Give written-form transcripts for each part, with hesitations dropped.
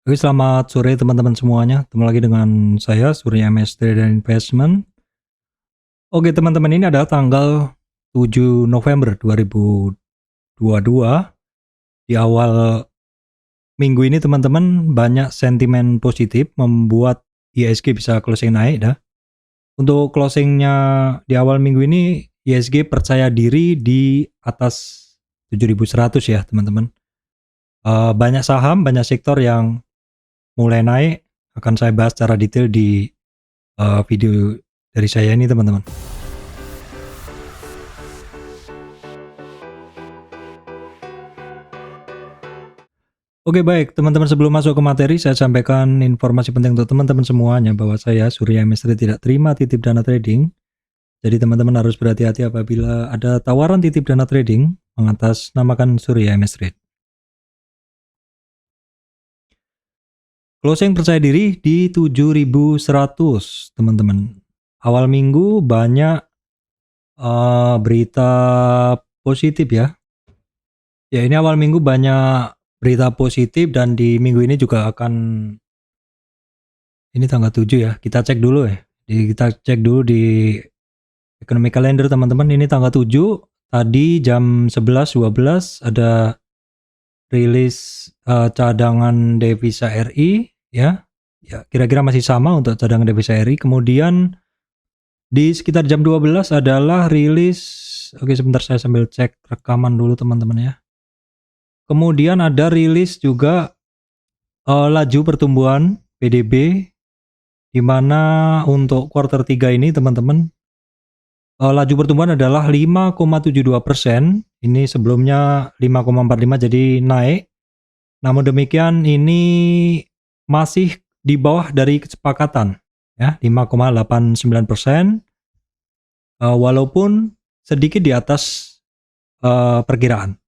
Oke, selamat sore teman-teman semuanya. Ketemu lagi dengan saya Surya MS Trader Investment. Oke, teman-teman, ini adalah tanggal 7 November 2022. Di awal minggu ini teman-teman banyak sentimen positif membuat IHSG bisa closing naik dah. Untuk closingnya di awal minggu ini IHSG percaya diri di atas 7.100 ya teman-teman. Banyak saham, banyak sektor yang mulai naik. Akan saya bahas secara detail di video dari saya ini teman-teman. Oke, baik teman-teman, sebelum masuk ke materi saya sampaikan informasi penting untuk teman-teman semuanya bahwa saya Surya MS Trade tidak terima titip dana trading. Jadi teman-teman harus berhati-hati apabila ada tawaran titip dana trading mengatasnamakan Surya MS Trade. Closing percaya diri di 7.100 teman-teman. Awal minggu banyak berita positif ya. Ya, ini awal minggu banyak berita positif dan di minggu ini juga akan, ini tanggal 7 ya, kita cek dulu ya. Kita cek dulu di economic calendar teman-teman. Ini tanggal 7, tadi jam 11.12 ada rilis cadangan devisa RI ya. Ya, kira-kira masih sama untuk cadangan devisa RI. Kemudian di sekitar jam 12 adalah rilis, oke sebentar saya sambil cek rekaman dulu teman-teman ya. Kemudian ada rilis juga laju pertumbuhan PDB, di mana untuk kuartal 3 ini teman-teman laju pertumbuhan adalah 5,72%. Ini sebelumnya 5,45, jadi naik. Namun demikian ini masih di bawah dari kesepakatan ya, 5,89%, walaupun sedikit di atas perkiraan.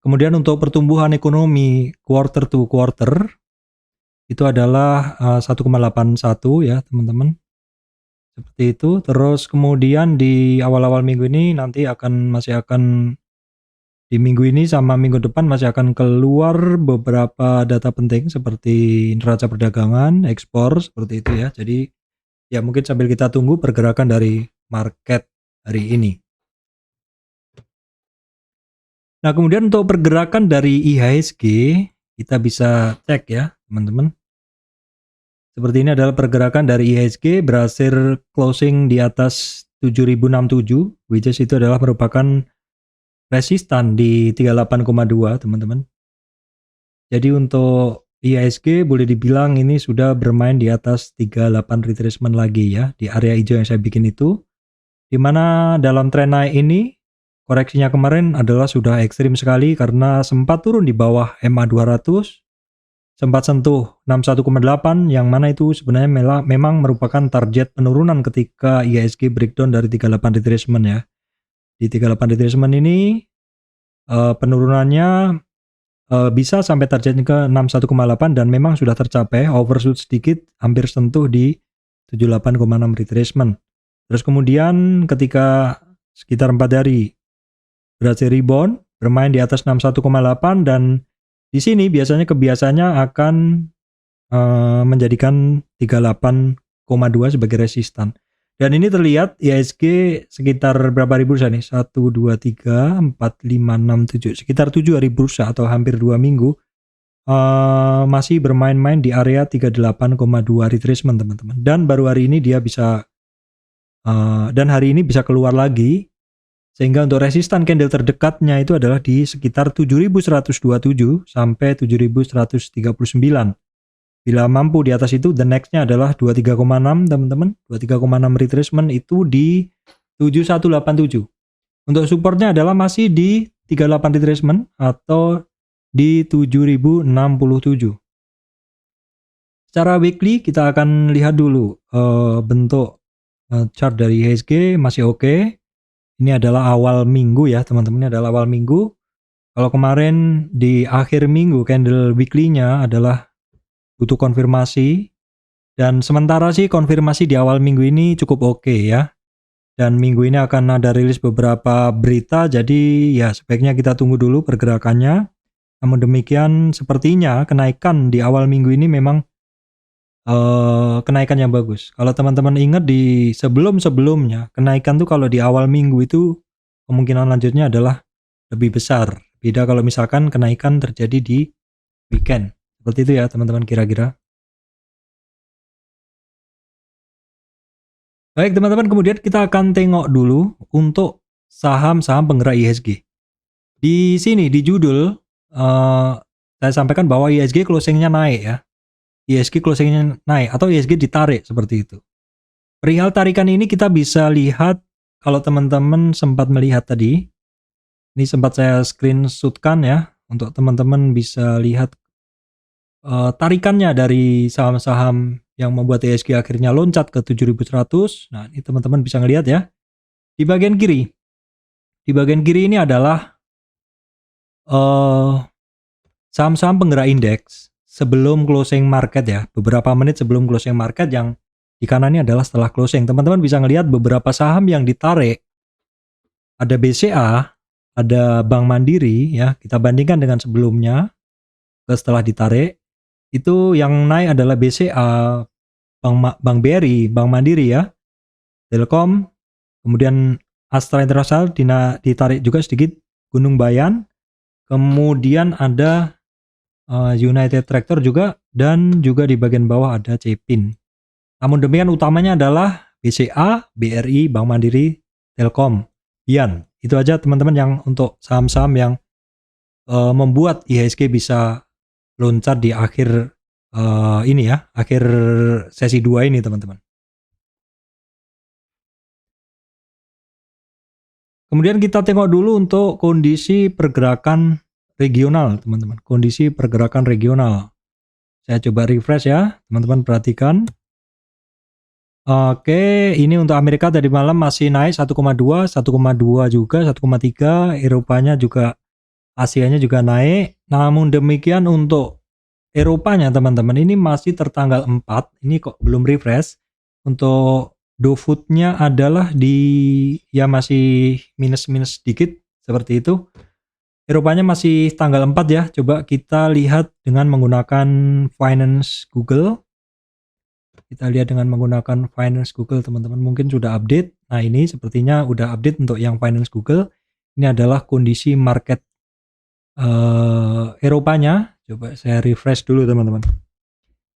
Kemudian untuk pertumbuhan ekonomi quarter to quarter itu adalah 1,81 ya teman-teman, seperti itu. Terus kemudian di awal-awal minggu ini nanti masih akan di minggu ini sama minggu depan masih akan keluar beberapa data penting seperti neraca perdagangan, ekspor, seperti itu ya. Jadi ya mungkin sambil kita tunggu pergerakan dari market hari ini. Nah, kemudian untuk pergerakan dari IHSG kita bisa cek ya teman-teman. Seperti ini adalah pergerakan dari IHSG berhasil closing di atas 7.067, which is itu adalah merupakan resistan di 38,2 teman-teman. Jadi untuk IHSG boleh dibilang ini sudah bermain di atas 38 retracement lagi ya, di area hijau yang saya bikin itu. Dimana dalam tren naik ini koreksinya kemarin adalah sudah ekstrim sekali karena sempat turun di bawah MA 200, sempat sentuh 61,8 yang mana itu sebenarnya memang merupakan target penurunan ketika IHSG breakdown dari 38 retracement ya. Di 38 retracement ini penurunannya bisa sampai targetnya ke 61,8 dan memang sudah tercapai, overshoot sedikit hampir sentuh di 78,6 retracement. Terus kemudian ketika sekitar 4 hari berhasil rebound, bermain di atas 61,8 dan di sini kebiasaannya akan menjadikan 38,2 sebagai resistan. Dan ini terlihat IHSG sekitar berapa ribu bursa nih? 1, 2, 3, 4, 5, 6, 7. Sekitar 7 hari bursa atau hampir 2 minggu masih bermain-main di area 38,2 retracement teman-teman. Dan baru hari ini dia bisa hari ini bisa keluar lagi, sehingga untuk resistan candle terdekatnya itu adalah di sekitar 7.127 sampai 7.139. Bila mampu di atas itu, the next-nya adalah 23,6 teman-teman. 23,6 retracement itu di 7187. Untuk supportnya adalah masih di 38 retracement atau di 7067. Secara weekly kita akan lihat dulu bentuk chart dari IHSG masih oke. Ini adalah awal minggu ya teman-teman, ini adalah awal minggu. Kalau kemarin di akhir minggu candle weekly-nya adalah butuh konfirmasi, dan sementara sih konfirmasi di awal minggu ini cukup oke ya. Dan minggu ini akan ada rilis beberapa berita, jadi ya sebaiknya kita tunggu dulu pergerakannya. Namun demikian sepertinya kenaikan di awal minggu ini memang kenaikan yang bagus. Kalau teman-teman ingat di sebelum-sebelumnya, kenaikan tuh kalau di awal minggu itu kemungkinan lanjutnya adalah lebih besar. Beda kalau misalkan kenaikan terjadi di weekend. Seperti itu ya teman-teman kira-kira. Baik teman-teman, kemudian kita akan tengok dulu untuk saham-saham penggerak IHSG. Di sini di judul saya sampaikan bahwa IHSG closingnya naik ya. IHSG closingnya naik atau IHSG ditarik seperti itu. Perihal tarikan ini kita bisa lihat kalau teman-teman sempat melihat tadi. Ini sempat saya screenshotkan ya untuk teman-teman bisa lihat tarikannya dari saham-saham yang membuat IHSG akhirnya loncat ke 7.100. Nah, ini teman-teman bisa ngelihat ya. Di bagian kiri. Di bagian kiri ini adalah saham-saham penggerak indeks sebelum closing market ya. Beberapa menit sebelum closing market, yang di kanan ini adalah setelah closing. Teman-teman bisa ngelihat beberapa saham yang ditarik. Ada BCA, ada Bank Mandiri ya. Kita bandingkan dengan sebelumnya setelah ditarik. Itu yang naik adalah BCA, Bank BRI, Bank Mandiri ya, Telkom, kemudian Astra International ditarik juga sedikit, Gunung Bayan, kemudian ada United Tractor juga, dan juga di bagian bawah ada Cepin. Namun demikian utamanya adalah BCA, BRI, Bank Mandiri, Telkom, Bian. Itu aja teman-teman yang untuk saham-saham yang membuat IHSG bisa loncat di akhir ini ya, akhir sesi 2 ini teman-teman. Kemudian kita tengok dulu untuk kondisi pergerakan regional teman-teman. Kondisi pergerakan regional. Saya coba refresh ya, teman-teman perhatikan. Oke, ini untuk Amerika tadi malam masih naik 1,2, 1,2 juga, 1,3. Eropanya juga, Asianya juga naik. Namun demikian untuk Eropanya teman-teman ini masih tertanggal 4. Ini kok belum refresh. Untuk DOFUT-nya adalah di ya masih minus-minus sedikit seperti itu. Eropanya masih tanggal 4 ya. Coba kita lihat dengan menggunakan Finance Google. Kita lihat dengan menggunakan Finance Google teman-teman, mungkin sudah update. Nah, ini sepertinya udah update untuk yang Finance Google. Ini adalah kondisi market Eropanya. Coba saya refresh dulu teman-teman.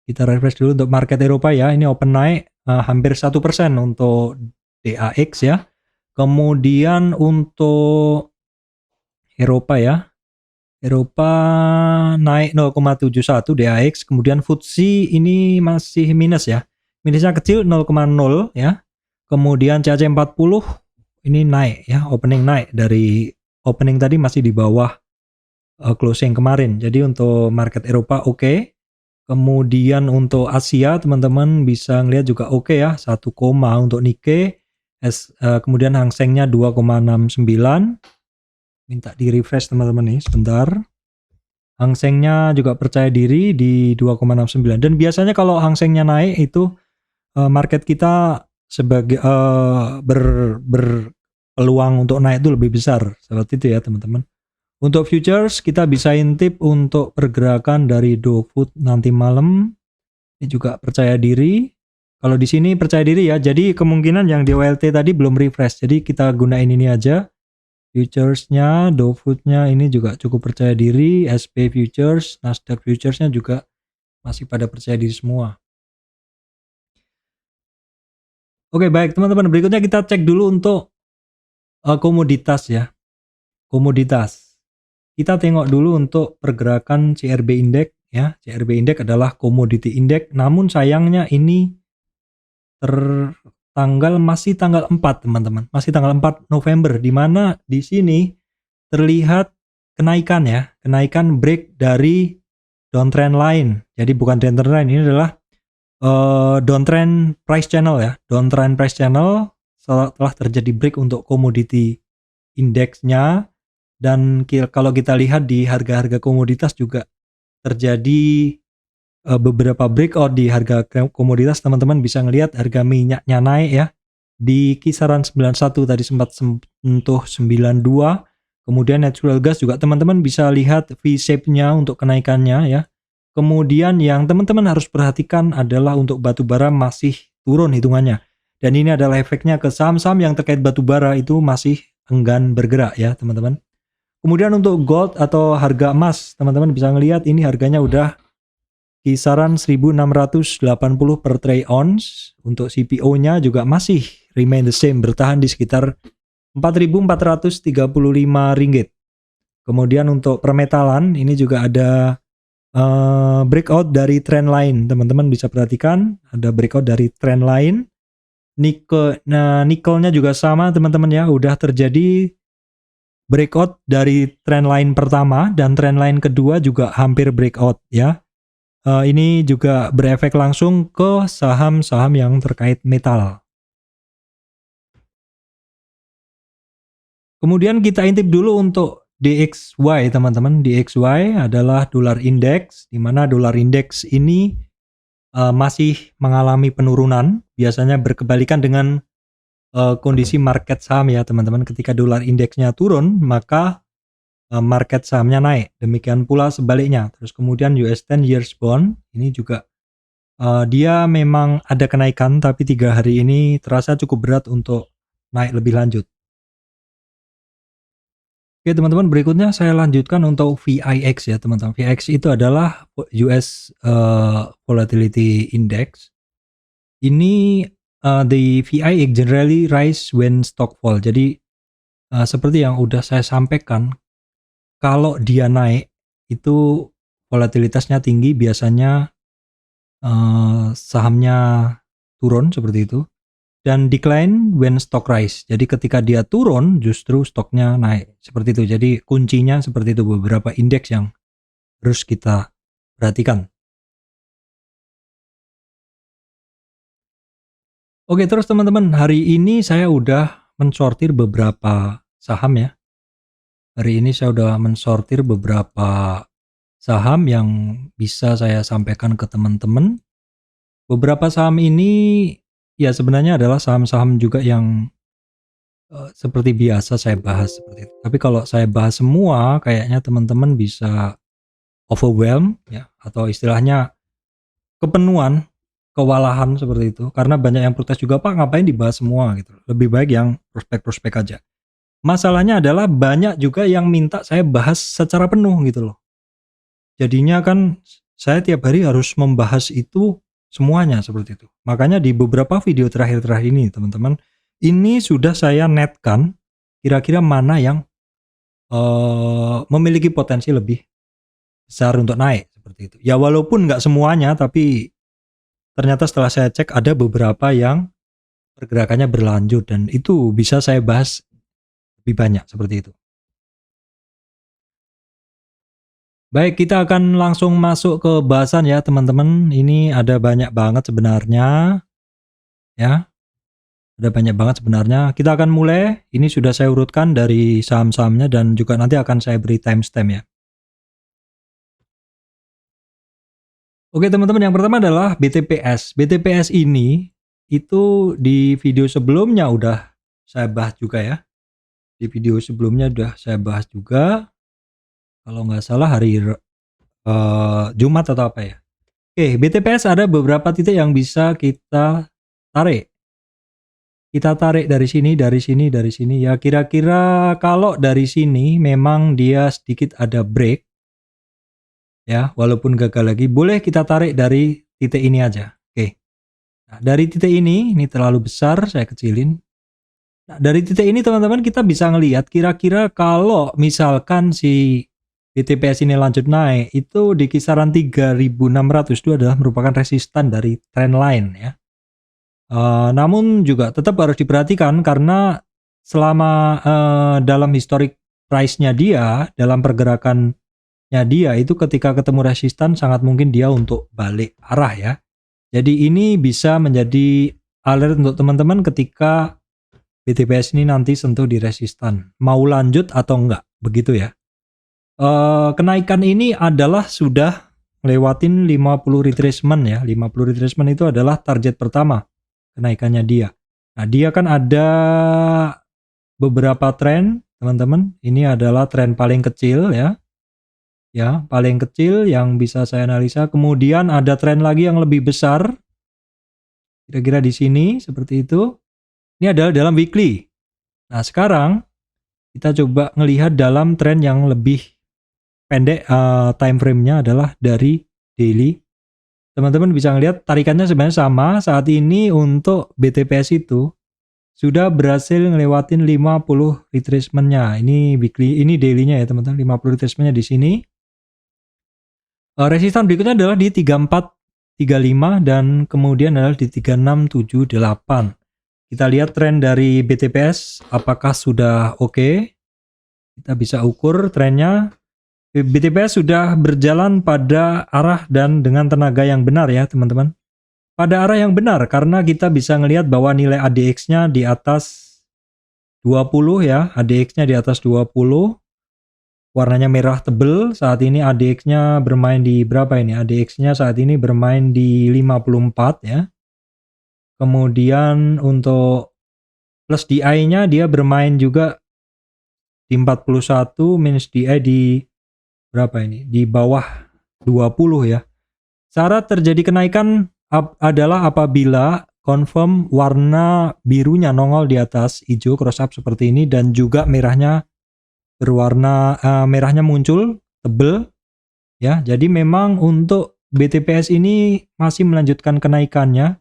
Kita refresh dulu untuk market Eropa ya. Ini open naik hampir 1% untuk DAX ya. Kemudian untuk Eropa ya. Eropa naik 0,71 DAX. Kemudian FTSE ini masih minus ya. Minusnya kecil 0,0 ya. Kemudian CAC 40 ini naik ya. Opening naik dari opening tadi masih di bawah closing kemarin. Jadi untuk market Eropa oke. Kemudian untuk Asia teman-teman bisa ngelihat juga oke ya, 1, untuk Nikkei, kemudian Hang Seng-nya 2,69. Minta di refresh teman-teman nih sebentar. Hang Seng-nya juga percaya diri di 2,69, dan biasanya kalau Hang Seng-nya naik itu market kita sebagai berpeluang untuk naik itu lebih besar, seperti itu ya teman-teman. Untuk futures kita bisa intip untuk pergerakan dari DOFUT nanti malam. Ini juga percaya diri. Kalau di sini percaya diri ya. Jadi kemungkinan yang di OLT tadi belum refresh. Jadi kita gunain ini aja. Futuresnya, DOFUT-nya ini juga cukup percaya diri. SP Futures, Nasdaq Futures-nya juga masih pada percaya diri semua. Oke baik teman-teman, berikutnya kita cek dulu untuk komoditas ya. Komoditas. Kita tengok dulu untuk pergerakan CRB Index ya. CRB Index adalah Commodity Index, namun sayangnya ini masih tanggal 4 teman-teman. Masih tanggal 4 November, di mana di sini terlihat kenaikan ya. Kenaikan break dari downtrend line. Jadi bukan downtrend line, ini adalah downtrend price channel ya. Downtrend price channel setelah terjadi break untuk commodity indeksnya. Dan kalau kita lihat di harga-harga komoditas juga terjadi beberapa breakout di harga komoditas. Teman-teman bisa ngelihat harga minyaknya naik ya. Di kisaran 91 tadi sempat sentuh 92. Kemudian natural gas juga teman-teman bisa lihat V-shape-nya untuk kenaikannya ya. Kemudian yang teman-teman harus perhatikan adalah untuk batu bara masih turun hitungannya. Dan ini adalah efeknya ke saham-saham yang terkait batu bara itu masih enggan bergerak ya teman-teman. Kemudian untuk gold atau harga emas, teman-teman bisa ngelihat ini harganya udah kisaran 1680 per troy ounce. Untuk CPO-nya juga masih remain the same, bertahan di sekitar 4.435 ringgit. Kemudian untuk permetalan ini juga ada breakout dari trend line. Teman-teman bisa perhatikan ada breakout dari trend line. Nikelnya juga sama teman-teman ya, udah terjadi breakout dari trend line pertama dan trend line kedua juga hampir breakout ya. Ini juga berefek langsung ke saham-saham yang terkait metal. Kemudian kita intip dulu untuk DXY teman-teman. DXY adalah dolar indeks, di mana dolar indeks ini masih mengalami penurunan, biasanya berkebalikan dengan kondisi market saham ya teman-teman. Ketika dolar indeksnya turun, maka market sahamnya naik. Demikian pula sebaliknya. Terus kemudian US 10 years bond ini juga dia memang ada kenaikan, tapi 3 hari ini terasa cukup berat untuk naik lebih lanjut. Oke teman-teman, berikutnya saya lanjutkan untuk VIX ya teman-teman. VIX itu adalah US Volatility Index. Ini the VIX generally rise when stock fall. Jadi seperti yang udah saya sampaikan, kalau dia naik itu volatilitasnya tinggi, biasanya sahamnya turun seperti itu. Dan decline when stock rise. Jadi ketika dia turun justru stoknya naik. Seperti itu. Jadi kuncinya seperti itu, beberapa indeks yang harus kita perhatikan. Oke, terus teman-teman, hari ini saya udah mensortir beberapa saham ya. Hari ini saya udah mensortir beberapa saham yang bisa saya sampaikan ke teman-teman. Beberapa saham ini ya sebenarnya adalah saham-saham juga yang seperti biasa saya bahas seperti itu. Tapi kalau saya bahas semua, kayaknya teman-teman bisa overwhelm ya, atau istilahnya kepenuhan, kewalahan seperti itu. Karena banyak yang protes juga, Pak ngapain dibahas semua gitu. Lebih baik yang prospek-prospek aja. Masalahnya adalah banyak juga yang minta saya bahas secara penuh gitu loh. Jadinya kan saya tiap hari harus membahas itu semuanya seperti itu. Makanya di beberapa video terakhir-terakhir ini teman-teman, ini sudah saya netkan kira-kira mana yang memiliki potensi lebih besar untuk naik seperti itu. Ya walaupun nggak semuanya, tapi ternyata setelah saya cek ada beberapa yang pergerakannya berlanjut dan itu bisa saya bahas lebih banyak seperti itu. Baik, kita akan langsung masuk ke bahasan ya teman-teman. Ini ada banyak banget sebenarnya ya. Ada banyak banget sebenarnya. Kita akan mulai. Ini sudah saya urutkan dari saham-sahamnya dan juga nanti akan saya beri timestamp ya. Oke teman-teman, yang pertama adalah BTPS. BTPS ini itu di video sebelumnya udah saya bahas juga ya. Di video sebelumnya udah saya bahas juga. Kalau nggak salah hari Jumat atau apa ya. Oke, BTPS ada beberapa titik yang bisa kita tarik. Kita tarik dari sini, dari sini, dari sini. Ya kira-kira kalau dari sini memang dia sedikit ada break. Ya, walaupun gagal lagi, boleh kita tarik dari titik ini aja. Oke. Nah, dari titik ini terlalu besar, saya kecilin. Nah, dari titik ini teman-teman kita bisa ngelihat kira-kira kalau misalkan si BTPS ini lanjut naik, itu di kisaran 3.600 itu adalah merupakan resistan dari trend line ya. Namun juga tetap harus diperhatikan karena selama dalam historic price-nya dia, dalam pergerakannya dia itu ketika ketemu resistan sangat mungkin dia untuk balik arah ya. Jadi ini bisa menjadi alert untuk teman-teman ketika BTPS ini nanti sentuh di resistan. Mau lanjut atau enggak, begitu ya. Kenaikan ini adalah sudah lewatin 50 retracement ya. 50 retracement itu adalah target pertama kenaikannya dia. Nah, dia kan ada beberapa tren teman-teman. Ini adalah tren paling kecil ya. Ya, paling kecil yang bisa saya analisa. Kemudian ada tren lagi yang lebih besar. Kira-kira di sini seperti itu. Ini adalah dalam weekly. Nah, sekarang kita coba ngelihat dalam tren yang lebih pendek, time frame-nya adalah dari daily. Teman-teman bisa ngelihat tarikannya sebenarnya sama. Saat ini untuk BTPS itu sudah berhasil ngelewatin 50 retracement-nya. Ini weekly, ini daily-nya ya teman-teman. 50 retracement-nya di sini. Resistan berikutnya adalah di 3435 dan kemudian adalah di 3678. Kita lihat tren dari BTPS apakah sudah oke. Kita bisa ukur trennya. BTPS sudah berjalan pada arah dan dengan tenaga yang benar ya teman-teman. Pada arah yang benar karena kita bisa ngelihat bahwa nilai ADX-nya di atas 20 ya. ADX-nya di atas 20. Warnanya merah tebel. Saat ini ADX-nya bermain di berapa ini? ADX-nya saat ini bermain di 54 ya. Kemudian untuk plus DI-nya dia bermain juga di 41, minus DI di berapa ini? Di bawah 20 ya. Syarat terjadi kenaikan adalah apabila confirm warna birunya nongol di atas hijau cross up seperti ini dan juga merahnya berwarna merahnya muncul tebel ya. Jadi memang untuk BTPS ini masih melanjutkan kenaikannya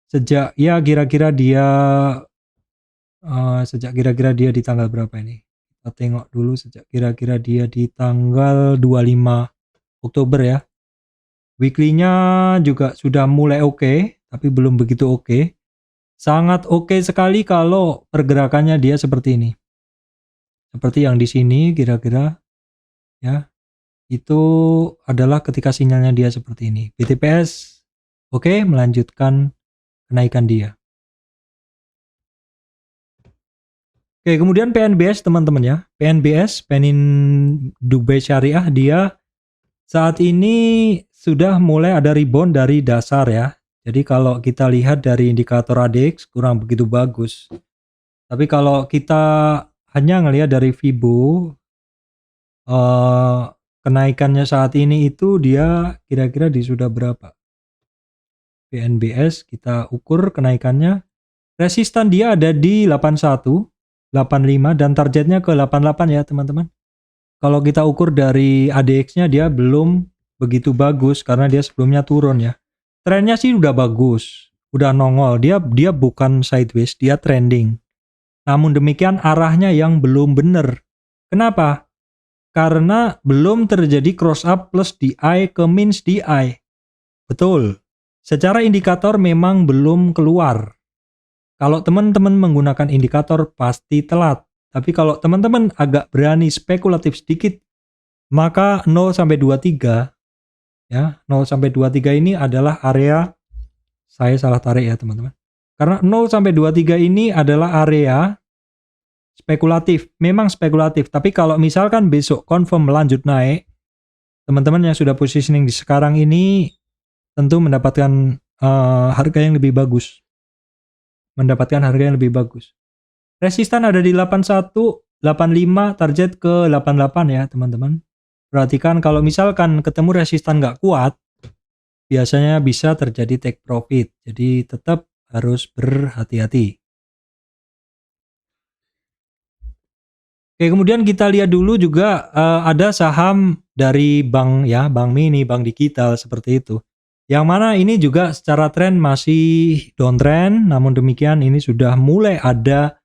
sejak ya kira-kira dia di tanggal berapa ini? Kita tengok dulu sejak kira-kira dia di tanggal 25 Oktober ya. Weekly-nya juga sudah mulai oke, tapi belum begitu oke. Sangat oke sekali kalau pergerakannya dia seperti ini. Seperti yang di sini kira-kira ya. Itu adalah ketika sinyalnya dia seperti ini. BTPS oke, melanjutkan kenaikan dia. Oke, kemudian PNBS teman-teman ya. PNBS, Penin Dubai Syariah, dia saat ini sudah mulai ada rebound dari dasar ya. Jadi kalau kita lihat dari indikator ADX kurang begitu bagus. Tapi kalau kita hanya ngelihat dari Fibo, kenaikannya saat ini itu dia kira-kira di sudah berapa? PNBS kita ukur kenaikannya. Resistan dia ada di 81, 85 dan targetnya ke 88 ya teman-teman. Kalau kita ukur dari ADX-nya dia belum begitu bagus karena dia sebelumnya turun ya. Trennya sih udah bagus, udah nongol. Dia bukan sideways, dia trending. Namun demikian arahnya yang belum benar. Kenapa? Karena belum terjadi cross up plus DI ke minus DI. Betul. Secara indikator memang belum keluar. Kalau teman-teman menggunakan indikator pasti telat. Tapi kalau teman-teman agak berani spekulatif sedikit, maka 0 sampai 23 ya, 0 sampai 23 ini adalah area, saya salah tarik ya teman-teman. Karena 0 sampai 23 ini adalah area spekulatif, memang spekulatif. Tapi kalau misalkan besok confirm melanjut naik, teman-teman yang sudah positioning di sekarang ini tentu mendapatkan harga yang lebih bagus. Mendapatkan harga yang lebih bagus. Resistan ada di 81, 85, target ke 88 ya teman-teman. Perhatikan kalau misalkan ketemu resistan nggak kuat, biasanya bisa terjadi take profit. Jadi tetap harus berhati-hati. Oke, kemudian kita lihat dulu juga ada saham dari bank ya, bank mini, bank digital seperti itu. Yang mana ini juga secara tren masih downtrend, namun demikian ini sudah mulai ada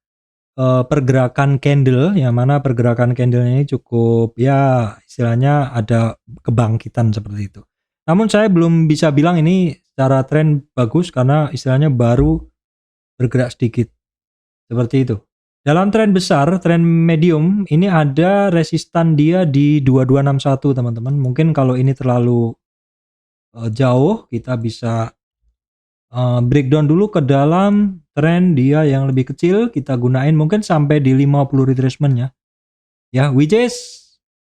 pergerakan candle, yang mana pergerakan candle ini cukup ya istilahnya ada kebangkitan seperti itu. Namun saya belum bisa bilang ini secara tren bagus karena istilahnya baru bergerak sedikit seperti itu. Dalam tren besar, tren medium ini ada resistan dia di 2261 teman-teman. Mungkin kalau ini terlalu jauh kita bisa breakdown dulu ke dalam tren dia yang lebih kecil, kita gunain mungkin sampai di 50 retracement ya, which is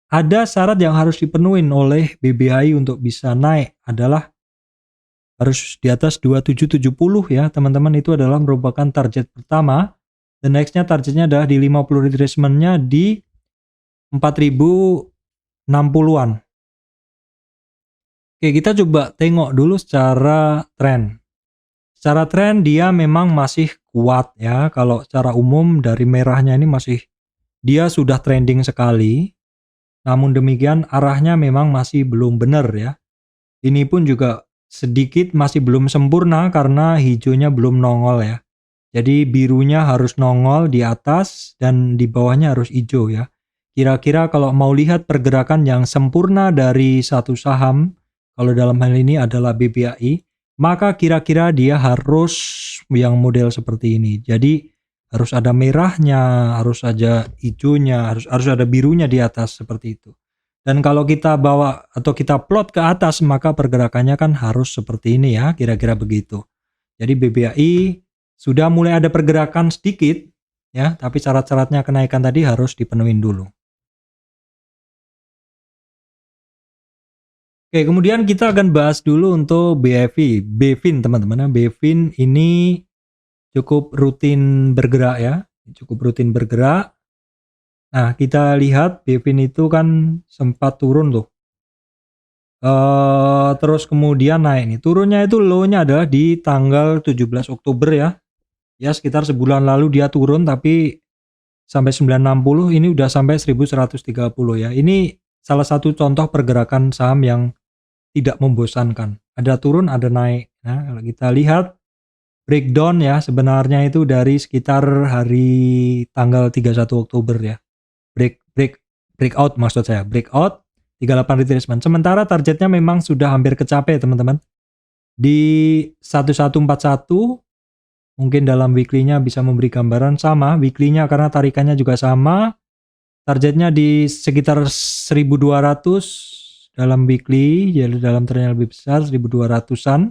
ada syarat yang harus dipenuhin oleh BBHI untuk bisa naik adalah harus di atas 2770 ya teman-teman. Itu adalah merupakan target pertama The nextnya targetnya adalah di 50 retracement-nya di 4060-an. Oke, kita coba tengok dulu secara tren. Secara tren dia memang masih kuat ya. Kalau secara umum dari merahnya ini dia sudah trending sekali. Namun demikian arahnya memang masih belum benar ya. Ini pun juga sedikit masih belum sempurna karena hijaunya belum nongol ya. Jadi birunya harus nongol di atas dan di bawahnya harus hijau ya. Kira-kira kalau mau lihat pergerakan yang sempurna dari satu saham, kalau dalam hal ini adalah BBAI, maka kira-kira dia harus yang model seperti ini. Jadi harus ada merahnya, harus ada hijaunya, harus ada birunya di atas seperti itu. Dan kalau kita bawa atau kita plot ke atas, maka pergerakannya kan harus seperti ini ya, kira-kira begitu. Jadi BBAI sudah mulai ada pergerakan sedikit ya, tapi syarat-syaratnya kenaikan tadi harus dipenuhin dulu. Oke, kemudian kita akan bahas dulu untuk BFIN teman-teman. BFIN ini cukup rutin bergerak ya, cukup rutin bergerak. Nah, kita lihat BFIN itu kan sempat turun tuh. Terus kemudian naik nih. Turunnya itu low-nya adalah di tanggal 17 Oktober ya. Ya, sekitar sebulan lalu dia turun tapi sampai 960, ini udah sampai 1130 ya. Ini salah satu contoh pergerakan saham yang tidak membosankan. Ada turun, ada naik. Nah, kalau kita lihat breakdown ya, sebenarnya itu dari sekitar hari tanggal 31 Oktober ya. Breakout maksud saya, breakout 38 retracement. Sementara targetnya memang sudah hampir kecapai teman-teman. Di 1141 mungkin dalam weekly-nya bisa memberi gambaran sama, weekly-nya karena tarikannya juga sama. Targetnya di sekitar 1200 dalam weekly, jadi dalam trennya lebih besar 1200-an.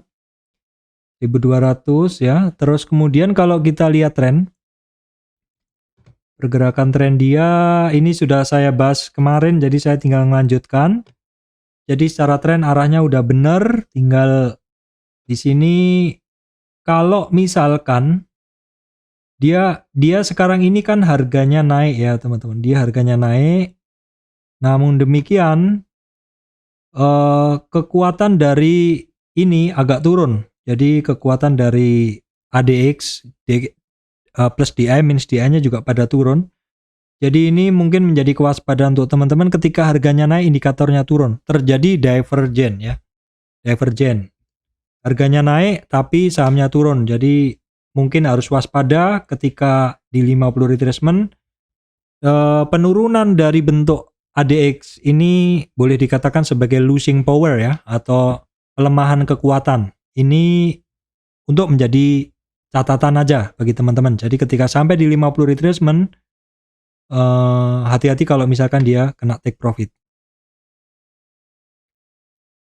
1200 ya. Terus kemudian kalau kita lihat tren, pergerakan tren dia ini sudah saya bahas kemarin, jadi saya tinggal melanjutkan. Jadi secara tren arahnya udah bener, tinggal di sini kalau misalkan dia sekarang ini kan harganya naik ya teman-teman. Dia harganya naik. Namun demikian kekuatan dari ini agak turun. Jadi kekuatan dari ADX plus DI minus DI-nya juga pada turun. Jadi ini mungkin menjadi kewaspadaan untuk teman-teman ketika harganya naik indikatornya turun. Terjadi divergen ya. Divergen. Harganya naik tapi sahamnya turun. Jadi mungkin harus waspada ketika di 50 retracement penurunan dari bentuk ADX ini boleh dikatakan sebagai losing power ya, atau pelemahan kekuatan. Ini untuk menjadi catatan aja bagi teman-teman. Jadi ketika sampai di 50 retracement hati-hati kalau misalkan dia kena take profit.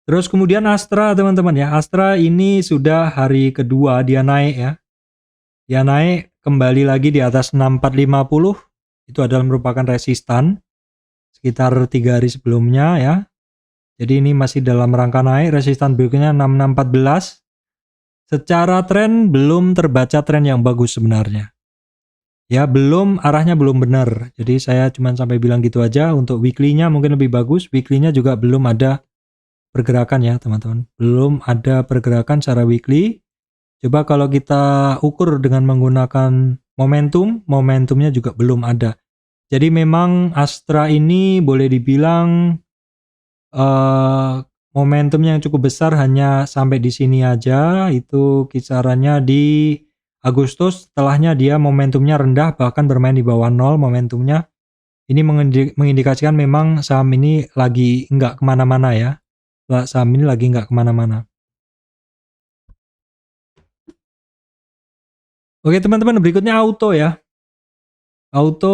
Terus kemudian Astra teman-teman ya. Astra ini sudah hari kedua dia naik ya. Dia naik kembali lagi di atas 6450. Itu adalah merupakan resistan sekitar 3 hari sebelumnya ya. Jadi ini masih dalam rangka naik. Resistan berikutnya 6614. Secara tren belum terbaca tren yang bagus sebenarnya. Ya arahnya belum benar. Jadi saya cuma sampai bilang gitu aja. Untuk weekly-nya mungkin lebih bagus. Weekly-nya juga belum ada pergerakan ya teman-teman. Belum ada pergerakan secara weekly. Coba kalau kita ukur dengan menggunakan momentumnya juga belum ada. Jadi memang Astra ini boleh dibilang momentumnya yang cukup besar hanya sampai di sini aja. Itu kisarannya di Agustus, setelahnya dia momentumnya rendah bahkan bermain di bawah 0 momentumnya. Ini mengindikasikan memang saham ini lagi nggak kemana-mana ya. Saham ini lagi nggak kemana-mana. Oke teman-teman, berikutnya Auto ya. Auto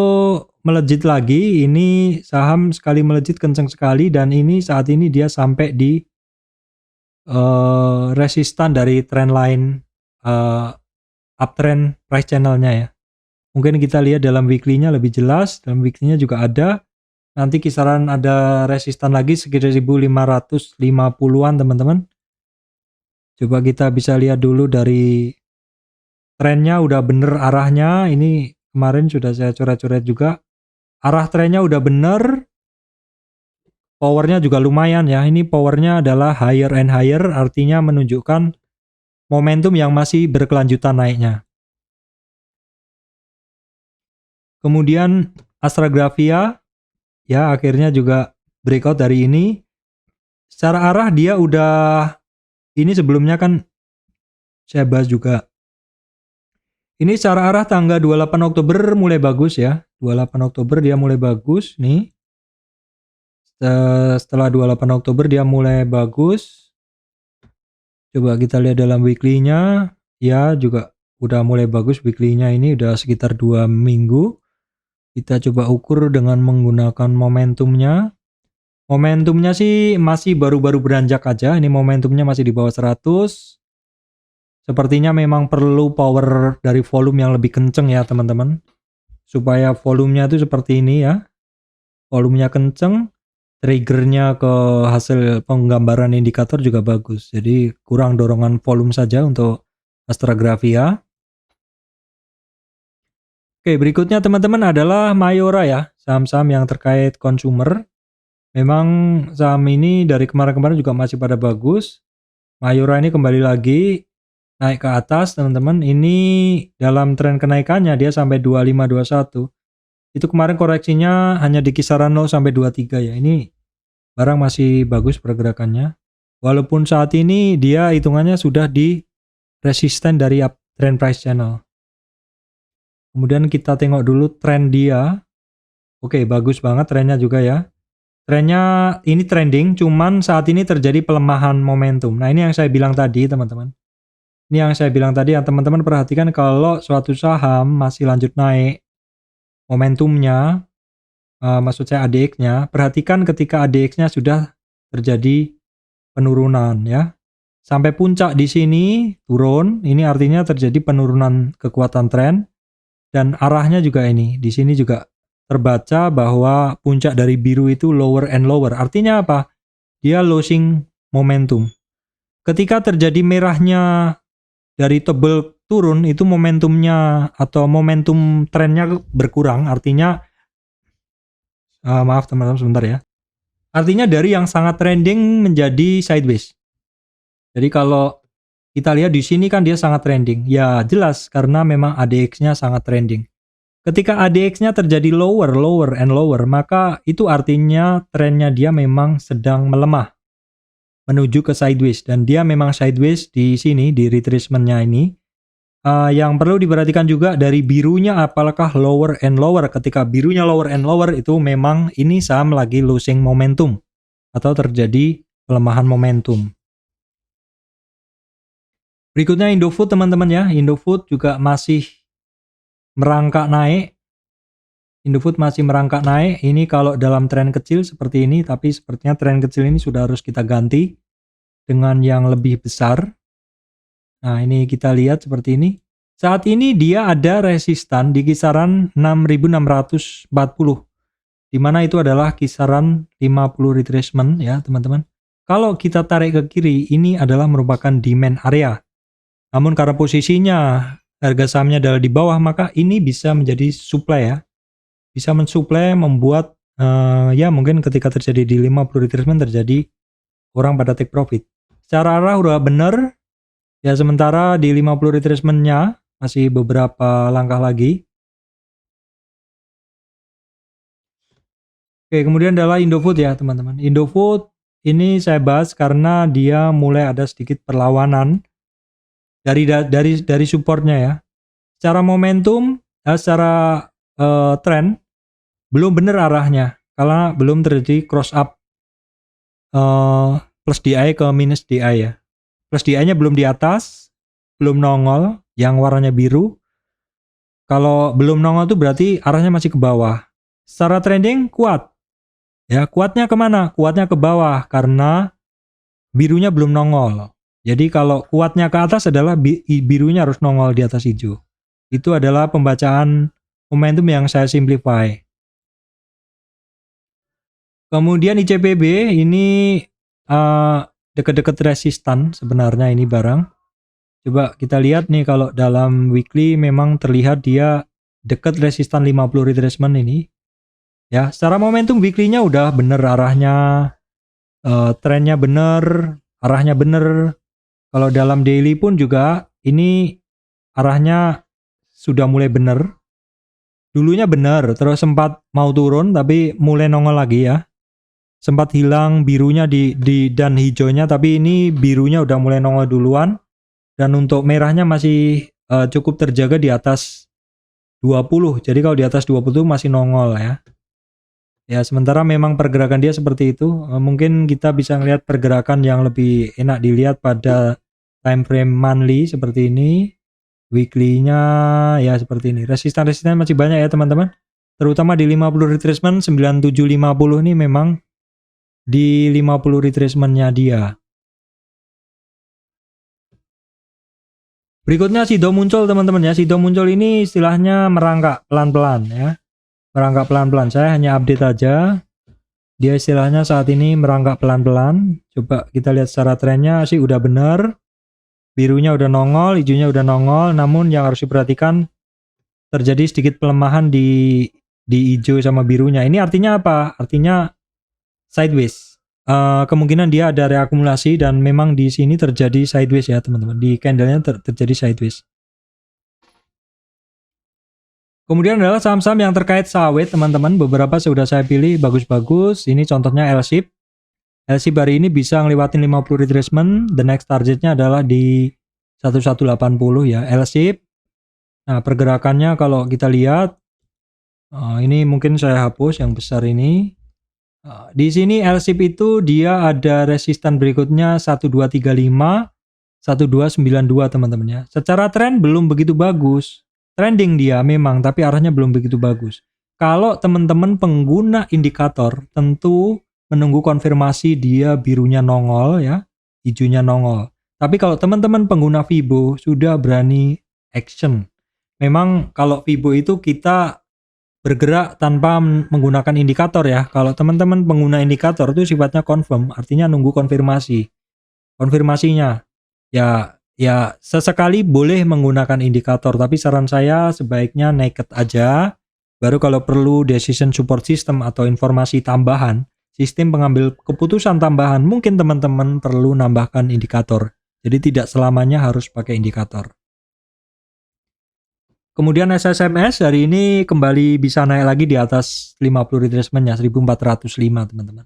melejit lagi, ini saham sekali melejit kencang sekali dan ini saat ini dia sampai di resistan dari trend line uptrend price channelnya ya. Mungkin kita lihat dalam weekly-nya lebih jelas, dalam weekly-nya juga ada. Nanti kisaran ada resistan lagi sekitar 1550-an teman-teman. Coba kita bisa lihat dulu dari trennya udah bener arahnya. Ini kemarin sudah saya coret-coret juga. Arah trennya udah bener, powernya juga lumayan ya. Ini powernya adalah higher and higher, artinya menunjukkan momentum yang masih berkelanjutan naiknya. Kemudian Astragrafia ya akhirnya juga breakout dari ini. Secara arah dia udah, ini sebelumnya kan saya bahas juga. Ini secara arah tanggal 28 Oktober mulai bagus ya. 28 Oktober dia mulai bagus nih. Setelah 28 Oktober dia mulai bagus. Coba kita lihat dalam weekly-nya. Ya juga udah mulai bagus weekly-nya, ini udah sekitar 2 minggu. Kita coba ukur dengan menggunakan momentumnya. Momentumnya sih masih baru-baru beranjak aja. Ini momentumnya masih di bawah 100. Sepertinya memang perlu power dari volume yang lebih kenceng ya teman-teman. Supaya volumenya itu seperti ini ya. Volumenya kenceng, triggernya ke hasil penggambaran indikator juga bagus. Jadi kurang dorongan volume saja untuk Astragrafia. Oke, berikutnya teman-teman adalah Mayora ya. Saham-saham yang terkait consumer. Memang saham ini dari kemarin-kemarin juga masih pada bagus. Mayora ini kembali lagi naik ke atas teman-teman. Ini dalam tren kenaikannya dia sampai 2521. Itu kemarin koreksinya hanya di kisaran 0 sampai 23 ya. Ini barang masih bagus pergerakannya. Walaupun saat ini dia hitungannya sudah di resisten dari uptrend price channel. Kemudian kita tengok dulu tren dia. Oke, bagus banget trennya juga ya. Trennya ini trending, cuman saat ini terjadi pelemahan momentum. Nah, ini yang saya bilang tadi, teman-teman. Ini yang saya bilang tadi, yang teman-teman perhatikan kalau suatu saham masih lanjut naik, momentumnya, maksud saya ADX-nya, perhatikan ketika ADX-nya sudah terjadi penurunan ya. Sampai puncak di sini turun, ini artinya terjadi penurunan kekuatan tren, dan arahnya juga ini. Di sini juga terbaca bahwa puncak dari biru itu lower and lower. Artinya apa? Dia losing momentum. Ketika terjadi merahnya dari tebel turun, itu momentumnya atau momentum trennya berkurang. Artinya, maaf teman-teman sebentar ya. Artinya dari yang sangat trending menjadi sideways. Jadi kalau kita lihat di sini kan dia sangat trending. Ya jelas karena memang ADX-nya sangat trending. Ketika ADX-nya terjadi lower, and lower, maka itu artinya trennya dia memang sedang melemah menuju ke sideways, dan dia memang sideways di sini di retracement-nya ini. Yang perlu diperhatikan juga dari birunya, apakah lower and lower. Ketika birunya lower and lower itu memang ini saham lagi losing momentum atau terjadi pelemahan momentum. Berikutnya Indofood teman-teman ya. Indofood juga masih merangkak naik. Indofood masih merangkak naik. Ini kalau dalam tren kecil seperti ini, tapi sepertinya tren kecil ini sudah harus kita ganti dengan yang lebih besar. Nah, ini kita lihat seperti ini. Saat ini dia ada resistan di kisaran 6.640, di mana itu adalah kisaran 50 retracement ya, teman-teman. Kalau kita tarik ke kiri, ini adalah merupakan demand area. Namun karena posisinya harga sahamnya adalah di bawah, maka ini bisa menjadi supply ya. Bisa mensuplai, membuat ya mungkin ketika terjadi di 50 retracement terjadi orang pada take profit. Secara arah udah bener ya, sementara di 50 retracement-nya masih beberapa langkah lagi. Oke, kemudian adalah Indofood ya teman-teman. Indofood ini saya bahas karena dia mulai ada sedikit perlawanan dari supportnya ya. Secara momentum, secara tren belum benar arahnya karena belum terjadi cross up plus DI ke minus DI ya. Plus DI-nya belum di atas, belum nongol yang warnanya biru. Kalau belum nongol itu berarti arahnya masih ke bawah. Secara trending kuat. Ya, kuatnya kemana? Kuatnya ke bawah karena birunya belum nongol. Jadi kalau kuatnya ke atas adalah birunya harus nongol di atas hijau. Itu adalah pembacaan momentum yang saya simplify. Kemudian ICPB ini dekat-dekat resistan sebenarnya ini barang. Coba kita lihat nih, kalau dalam weekly memang terlihat dia dekat resistan 50 retracement ini. Ya, secara momentum weekly-nya udah bener arahnya, trennya bener, arahnya bener. Kalau dalam daily pun juga ini arahnya sudah mulai bener. Dulunya bener, terus sempat mau turun tapi mulai nongol lagi ya. Sempat hilang birunya dan hijaunya, tapi ini birunya udah mulai nongol duluan, dan untuk merahnya masih cukup terjaga di atas 20. Jadi kalau di atas 20 masih nongol ya. Ya, sementara memang pergerakan dia seperti itu. Mungkin kita bisa ngelihat pergerakan yang lebih enak dilihat pada time frame monthly seperti ini. Weekly-nya ya seperti ini. Resistan-resistan masih banyak ya teman-teman. Terutama di 50 retracement 9750 ini memang di 50 retracement-nya dia. Berikutnya Shido muncul teman-teman ya. Shido muncul ini istilahnya merangkak pelan-pelan ya. Merangkak pelan-pelan. Saya hanya update aja. Dia istilahnya saat ini merangkak pelan-pelan. Coba kita lihat secara trennya sih udah bener. Birunya udah nongol, hijaunya udah nongol. Namun yang harus diperhatikan terjadi sedikit pelemahan di hijau sama birunya. Ini artinya apa? Artinya sideways. Kemungkinan dia ada reakumulasi dan memang di sini terjadi sideways ya teman-teman. Di candlenya terjadi sideways. Kemudian adalah saham-saham yang terkait sawit teman-teman. Beberapa sudah saya pilih bagus-bagus. Ini contohnya L-SHIB. L-SHIB hari ini bisa ngelewatin 50 retracement. The next targetnya adalah di 1180 ya L-SHIB. Nah pergerakannya kalau kita lihat, ini mungkin saya hapus yang besar ini. Di sini L-SHIB itu dia ada resistan berikutnya 1235, 1292 teman-teman ya. Secara tren belum begitu bagus. Trending dia memang, tapi arahnya belum begitu bagus. Kalau teman-teman pengguna indikator tentu menunggu konfirmasi dia birunya nongol ya, hijaunya nongol. Tapi kalau teman-teman pengguna Fibo sudah berani action. Memang kalau Fibo itu kita bergerak tanpa menggunakan indikator ya. Kalau teman-teman pengguna indikator itu sifatnya confirm, artinya nunggu konfirmasi. Konfirmasinya ya sesekali boleh menggunakan indikator, tapi saran saya sebaiknya naked aja. Baru kalau perlu decision support system atau informasi tambahan, sistem pengambil keputusan tambahan, mungkin teman-teman perlu nambahkan indikator. Jadi tidak selamanya harus pakai indikator. Kemudian SSMS hari ini kembali bisa naik lagi di atas 50 retracement-nya 1405 teman-teman.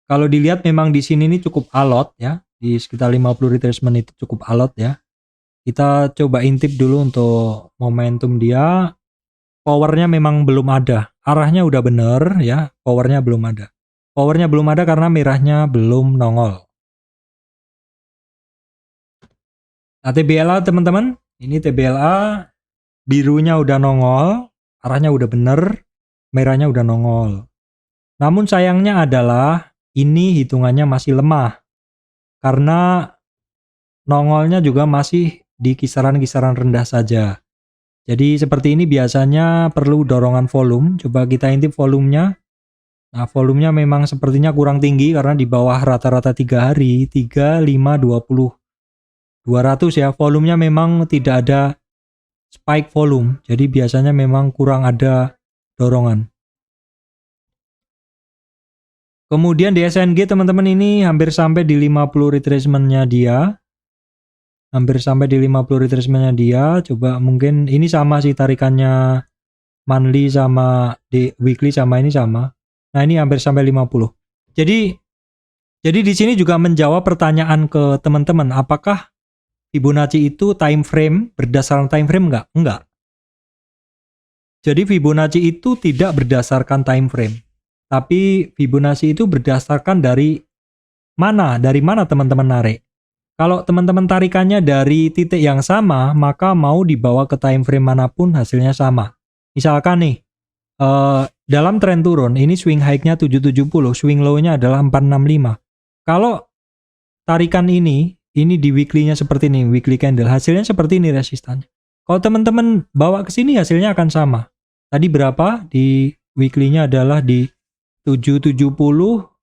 Kalau dilihat memang di sini ini cukup alot ya, di sekitar 50 retracement itu cukup alot ya. Kita coba intip dulu untuk momentum dia. Powernya memang belum ada, arahnya udah bener ya, powernya belum ada. Powernya belum ada karena merahnya belum nongol. Nah TBLA teman-teman, ini TBLA. Birunya udah nongol, arahnya udah bener, merahnya udah nongol. Namun sayangnya adalah ini hitungannya masih lemah. Karena nongolnya juga masih di kisaran-kisaran rendah saja. Jadi seperti ini biasanya perlu dorongan volume. Coba kita intip volumenya. Nah volumenya memang sepertinya kurang tinggi karena di bawah rata-rata 3 hari, 3, 5, 20. 200 ya, volumenya memang tidak ada spike volume, jadi biasanya memang kurang ada dorongan. Kemudian di SNG teman-teman ini hampir sampai di 50 retracement-nya dia. Hampir sampai di 50 retracement-nya dia. Coba mungkin ini sama sih tarikannya monthly sama di weekly sama ini sama. Nah ini hampir sampai 50. Jadi di sini juga menjawab pertanyaan ke teman-teman, apakah Fibonacci itu time frame berdasarkan time frame enggak? Enggak. Jadi Fibonacci itu tidak berdasarkan time frame. Tapi Fibonacci itu berdasarkan dari mana teman-teman narik. Kalau teman-teman tarikannya dari titik yang sama, maka mau dibawa ke time frame manapun hasilnya sama. Misalkan nih, dalam tren turun, ini swing high-nya 770, swing low-nya adalah 465. Kalau tarikan ini di weekly-nya seperti ini, weekly candle, hasilnya seperti ini resistannya. Kalau teman-teman bawa ke sini hasilnya akan sama. Tadi berapa? Di weekly-nya adalah di 770,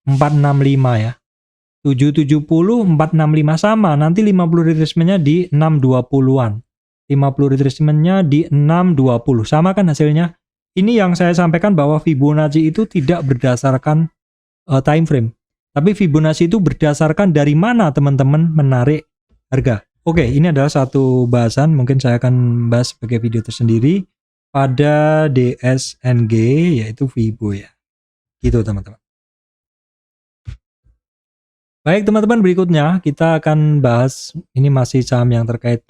465 ya. 770, 465 sama, nanti 50 retracement-nya di 620-an. 50 retracement-nya di 620. Sama kan hasilnya? Ini yang saya sampaikan bahwa Fibonacci itu tidak berdasarkan time frame. Tapi Fibonacci itu berdasarkan dari mana teman-teman menarik harga. Oke, ini adalah satu bahasan, mungkin saya akan bahas sebagai video tersendiri pada DSNG, yaitu Fibo ya. Gitu teman-teman. Baik teman-teman, berikutnya kita akan bahas, ini masih saham yang terkait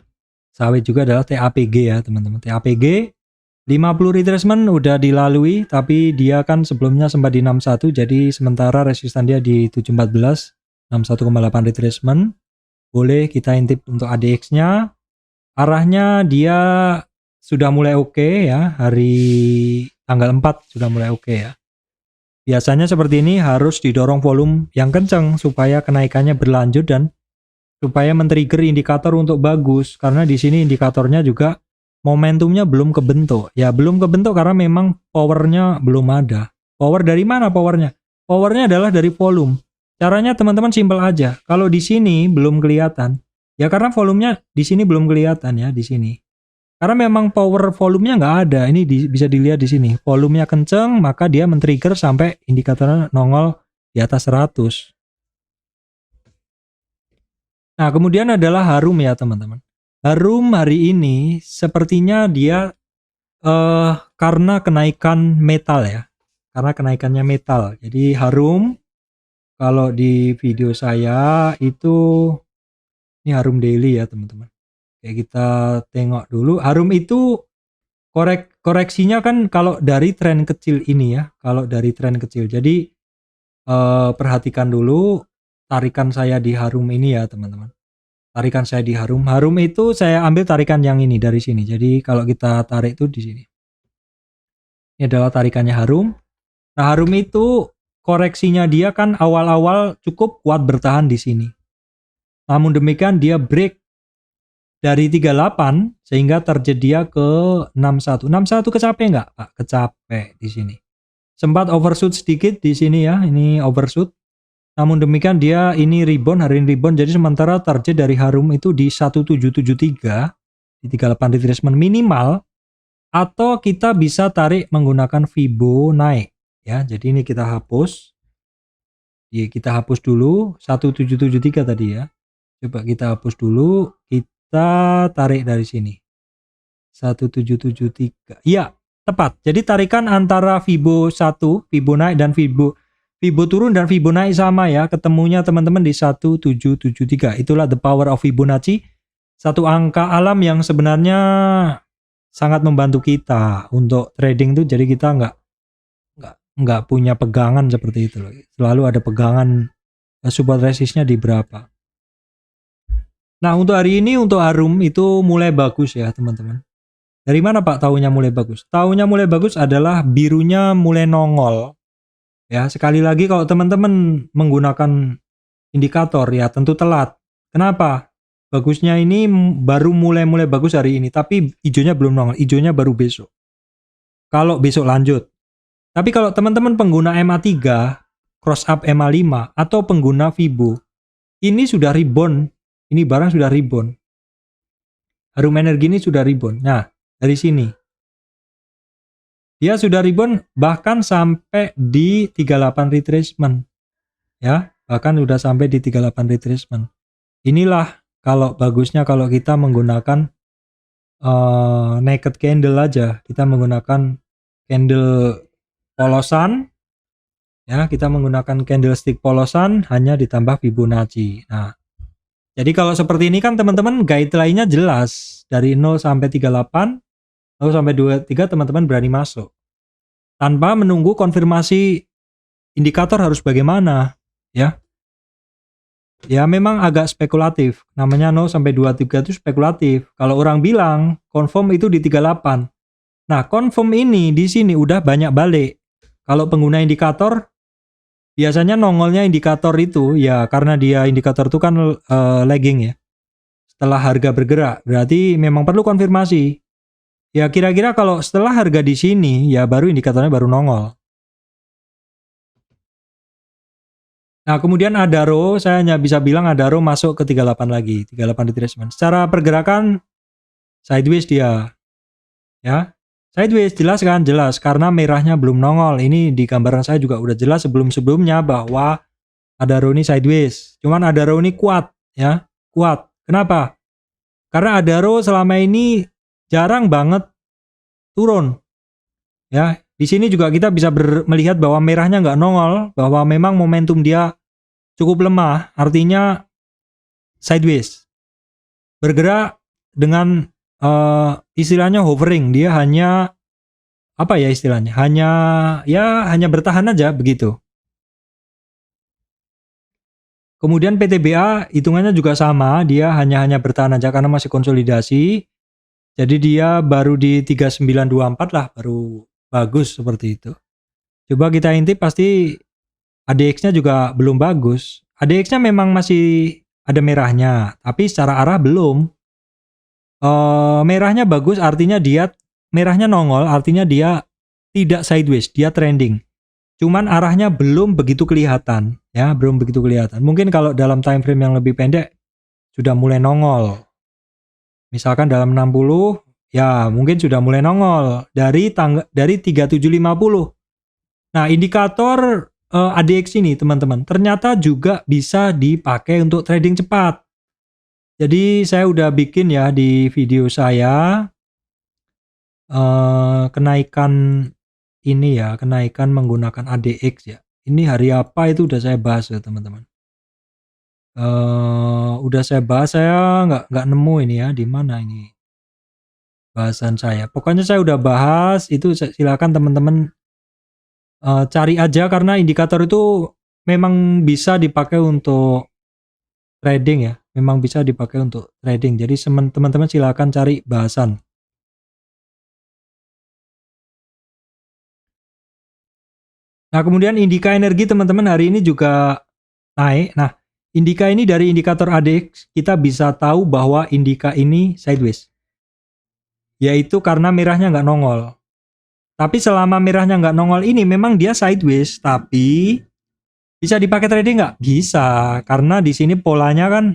sawit juga, adalah TAPG ya teman-teman. TAPG 50 retracement udah dilalui, tapi dia kan sebelumnya sempat di 61, jadi sementara resistan dia di 714, 61,8 retracement. Boleh kita intip untuk ADX-nya. Arahnya dia sudah mulai oke ya, hari tanggal 4 sudah mulai oke ya. Biasanya seperti ini harus didorong volume yang kencang supaya kenaikannya berlanjut dan supaya men-trigger indikator untuk bagus, karena di sini indikatornya juga momentumnya belum kebentuk. Ya, belum kebentuk karena memang powernya belum ada. Power dari mana powernya? Powernya adalah dari volume. Caranya teman-teman simpel aja. Kalau di sini belum kelihatan, ya karena volumenya di sini belum kelihatan ya di sini. Karena memang power volumenya nggak ada. Ini bisa dilihat di sini. Volumenya kenceng, maka dia men-trigger sampai indikatornya nongol di atas 100. Nah, kemudian adalah Harum ya teman-teman. Harum hari ini sepertinya dia karena kenaikan metal ya. Karena kenaikannya metal. Jadi Harum, kalau di video saya itu, ini Harum Daily ya teman-teman. Kayak kita tengok dulu. Harum itu koreksinya kan kalau dari tren kecil ini ya. Kalau dari tren kecil. Jadi perhatikan dulu tarikan saya di Harum ini ya teman-teman. Tarikan saya di Harum. Harum itu saya ambil tarikan yang ini dari sini. Jadi kalau kita tarik itu di sini. Ini adalah tarikannya Harum. Nah, Harum itu koreksinya dia kan awal-awal cukup kuat bertahan di sini. Namun demikian dia break dari 38 sehingga terjadi ke 61. 61 kecape nggak, Pak? Kecape di sini. Sempat overshoot sedikit di sini ya. Ini overshoot. Namun demikian dia ini rebound, hari ini rebound. Jadi sementara target dari Harum itu di 1773, di 38 retracement minimal, atau kita bisa tarik menggunakan Fibo naik ya. Jadi ini kita hapus. Ya, kita hapus dulu 1773 tadi ya. Coba kita hapus dulu, kita tarik dari sini. 1773. Iya, tepat. Jadi tarikan antara Fibo 1, Fibo naik dan Fibo turun dan Fibo naik sama ya, ketemunya teman-teman di 1773. Itulah the power of Fibonacci. Satu angka alam yang sebenarnya sangat membantu kita untuk trading tuh, jadi kita nggak punya pegangan seperti itu loh. Selalu ada pegangan support resistnya di berapa. Nah, untuk hari ini untuk Harum itu mulai bagus ya teman-teman. Dari mana Pak tahunya mulai bagus? Tahunya mulai bagus adalah birunya mulai nongol. Ya, sekali lagi kalau teman-teman menggunakan indikator ya tentu telat. Kenapa? Bagusnya ini baru mulai bagus hari ini, tapi hijaunya belum nongol. Hijaunya baru besok. Kalau besok lanjut. Tapi kalau teman-teman pengguna MA3, cross up MA5 atau pengguna Fibo, ini sudah rebound. Ini barang sudah rebound. Harum Energi ini sudah rebound. Nah, dari sini. Dia sudah rebound bahkan sampai di 38 retracement. Ya, bahkan sudah sampai di 38 retracement. Inilah kalau bagusnya kalau kita menggunakan naked candle aja. Kita menggunakan candle polosan. Ya, kita menggunakan candlestick polosan hanya ditambah Fibonacci. Nah, jadi kalau seperti ini kan teman-teman guideline-nya jelas. Dari 0 sampai 38, 0 sampai 23 teman-teman berani masuk. Tanpa menunggu konfirmasi indikator harus bagaimana. Ya. Ya memang agak spekulatif. Namanya 0 sampai 23 itu spekulatif. Kalau orang bilang confirm itu di 38. Nah, confirm ini di sini udah banyak balik. Kalau pengguna indikator biasanya nongolnya indikator itu ya karena dia indikator itu kan lagging ya. Setelah harga bergerak, berarti memang perlu konfirmasi. Ya kira-kira kalau setelah harga di sini ya baru indikatornya baru nongol. Nah, kemudian Adaro, saya hanya bisa bilang Adaro masuk ke 38 lagi, 38 retracement. Secara pergerakan sideways dia. Ya. Sideways jelas kan? Jelas karena merahnya belum nongol. Ini di gambaran saya juga udah jelas sebelum-sebelumnya bahwa Adaro ini sideways. Cuman Adaro ini kuat ya. Kuat. Kenapa? Karena Adaro selama ini jarang banget turun. Ya, di sini juga kita bisa melihat bahwa merahnya nggak nongol, bahwa memang momentum dia cukup lemah, artinya sideways. Bergerak dengan istilahnya hovering, dia hanya apa ya istilahnya? Hanya bertahan aja begitu. Kemudian PTBA hitungannya juga sama, dia hanya bertahan aja karena masih konsolidasi. Jadi dia baru di 3924 lah, baru bagus seperti itu. Coba kita intip pasti ADX-nya juga belum bagus. ADX-nya memang masih ada merahnya, tapi secara arah belum. Merahnya bagus artinya dia merahnya nongol, artinya dia tidak sideways, dia trending. Cuman arahnya belum begitu kelihatan, ya, belum begitu kelihatan. Mungkin kalau dalam time frame yang lebih pendek sudah mulai nongol. Misalkan dalam 60, ya mungkin sudah mulai nongol dari 3750. Nah, indikator ADX ini teman-teman ternyata juga bisa dipakai untuk trading cepat. Jadi saya udah bikin ya di video saya kenaikan ini ya, kenaikan menggunakan ADX ya. Ini hari apa itu udah saya bahas ya teman-teman. Udah saya bahas, saya nggak nemu ini ya, di mana ini bahasan saya. Pokoknya saya udah bahas itu, silakan teman-teman cari aja karena indikator itu memang bisa dipakai untuk trading ya, memang bisa dipakai untuk trading. Jadi teman-teman silakan cari bahasan. Nah, kemudian indika energi teman-teman hari ini juga naik. Nah, indika ini dari indikator ADX kita bisa tahu bahwa indika ini sideways. Yaitu karena merahnya nggak nongol. Tapi selama merahnya nggak nongol ini memang dia sideways, tapi bisa dipakai trading nggak? Bisa, karena di sini polanya kan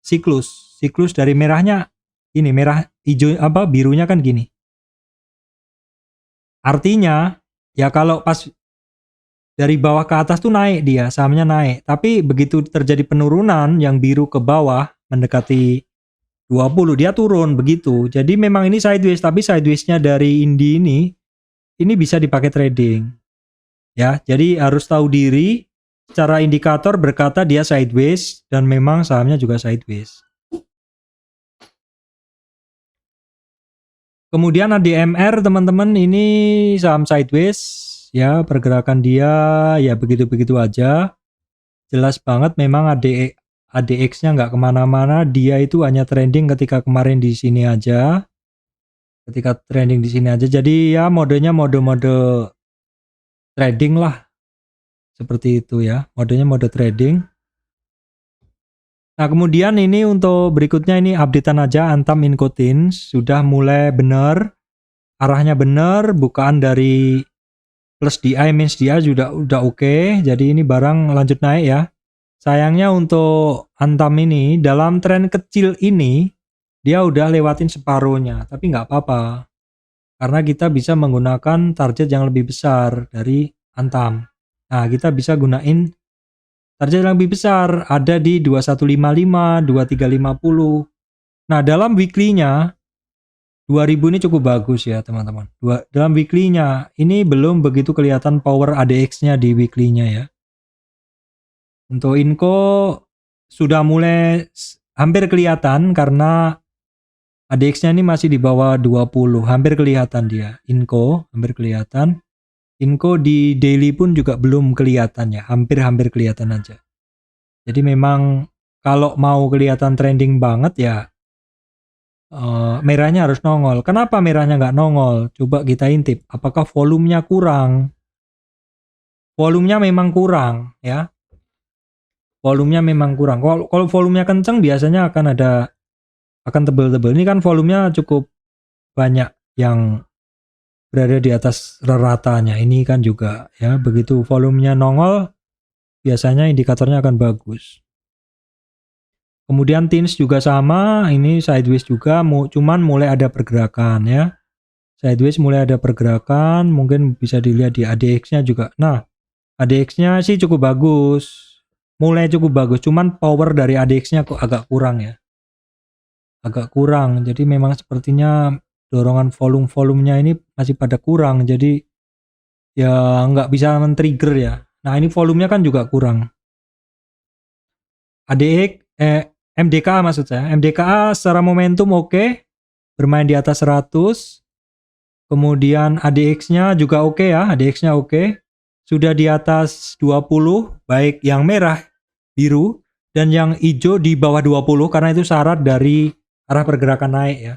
siklus dari merahnya ini, merah hijau apa birunya kan gini. Artinya ya kalau pas dari bawah ke atas tuh naik, dia sahamnya naik, tapi begitu terjadi penurunan yang biru ke bawah mendekati 20 dia turun begitu. Jadi memang ini sideways, tapi sidewaysnya dari Indi ini bisa dipakai trading. Ya, jadi harus tahu diri. Secara indikator berkata dia sideways dan memang sahamnya juga sideways. Kemudian ADMR teman-teman, ini saham sideways ya, pergerakan dia ya begitu-begitu aja. Jelas banget memang ADX-nya nggak kemana-mana, dia itu hanya trending ketika kemarin di sini aja. Ketika trending di sini aja, jadi ya modenya mode trading lah. Seperti itu ya, modenya mode trading. Nah, kemudian ini untuk berikutnya ini updatean aja Antam Incotins sudah mulai benar, arahnya benar, bukaan dari plus DI minus DI udah oke. Jadi ini barang lanjut naik ya. Sayangnya untuk Antam ini dalam tren kecil ini dia udah lewatin separuhnya, tapi nggak apa-apa. Karena kita bisa menggunakan target yang lebih besar dari Antam. Nah, kita bisa gunain target yang lebih besar, ada di 2155, 2350. Nah, dalam weekly-nya 2000 ini cukup bagus ya, teman-teman. Dalam weekly-nya ini belum begitu kelihatan power ADX-nya di weekly-nya ya. Untuk Inco sudah mulai hampir kelihatan karena ADX-nya ini masih di bawah 20, hampir kelihatan dia. Inco hampir kelihatan. Inco di daily pun juga belum kelihatan ya, hampir kelihatan aja. Jadi memang kalau mau kelihatan trending banget ya merahnya harus nongol. Kenapa merahnya nggak nongol? Coba kita intip. Apakah volumenya kurang? Volumenya memang kurang ya. Volumenya memang kurang. Kalau volumenya kenceng biasanya akan tebel-tebel. Ini kan volumenya cukup banyak yang berada di atas ratanya. Ini kan juga ya, begitu volumenya nongol biasanya indikatornya akan bagus. Kemudian Teens juga sama, ini sideways juga, cuman mulai ada pergerakan ya. Sideways mulai ada pergerakan, mungkin bisa dilihat di ADX-nya juga. Nah, ADX-nya sih cukup bagus. Mulai cukup bagus, cuman power dari ADX-nya kok agak kurang ya. Agak kurang, jadi memang sepertinya dorongan volumenya ini masih pada kurang, jadi ya nggak bisa men-trigger ya. Nah, ini volumenya kan juga kurang. ADX, MDKA maksud saya. MDKA secara momentum oke, bermain di atas 100. Kemudian ADX-nya juga oke ya, ADX-nya oke. Sudah di atas 20, baik yang merah, biru, dan yang hijau di bawah 20 karena itu syarat dari arah pergerakan naik ya.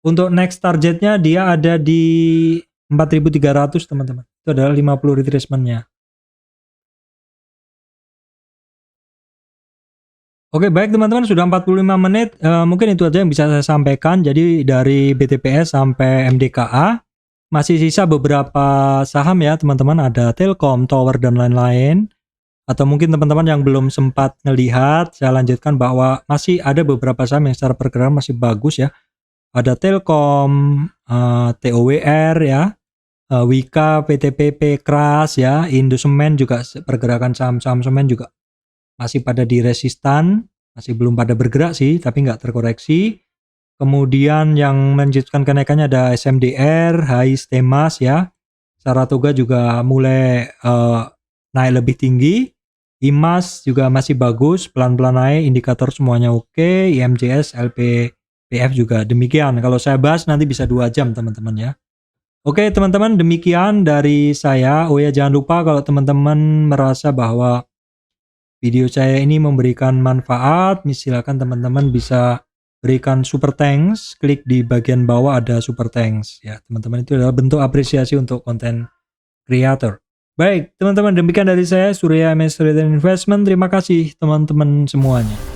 Untuk next targetnya dia ada di 4.300 teman-teman. Itu adalah 50 retracement-nya. Oke, baik teman-teman, sudah 45 menit. Mungkin itu aja yang bisa saya sampaikan. Jadi dari BTPS sampai MDKA masih sisa beberapa saham ya teman-teman. Ada Telkom, Tower, dan lain-lain. Atau mungkin teman-teman yang belum sempat ngelihat, saya lanjutkan bahwa masih ada beberapa saham yang secara pergerakan masih bagus ya. Ada Telkom, TOWR ya, Wika, PTPP, Kras ya, Indosemen juga pergerakan saham-saham semen juga masih pada di resistan, masih belum pada bergerak sih, tapi nggak terkoreksi. Kemudian yang melanjutkan kenaikannya ada SMDR, HIS, Temas ya. Saratoga juga mulai naik lebih tinggi. IMAS juga masih bagus, pelan-pelan naik, indikator semuanya oke. IMJS, LPPF juga demikian. Kalau saya bahas nanti bisa 2 jam teman-teman ya. Oke teman-teman, demikian dari saya. Oh ya, jangan lupa kalau teman-teman merasa bahwa video saya ini memberikan manfaat, silakan teman-teman bisa berikan super thanks, klik di bagian bawah ada super thanks ya teman-teman, itu adalah bentuk apresiasi untuk konten creator. Baik teman-teman, demikian dari saya Surya MS Trade Investment. Terima kasih teman-teman semuanya.